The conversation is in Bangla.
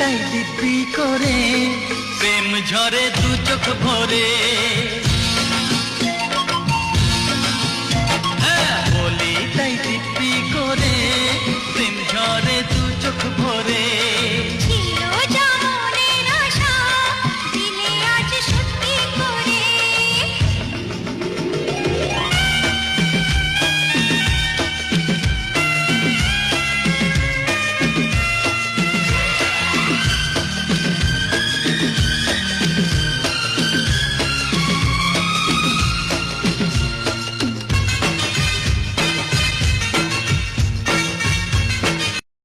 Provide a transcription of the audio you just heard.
তাই দিব্যি করে প্রেম ঝরে দু চোখ ভরে। হ্যাঁ বলি তাই দিব্যি করে প্রেম ঝরে দু চোখ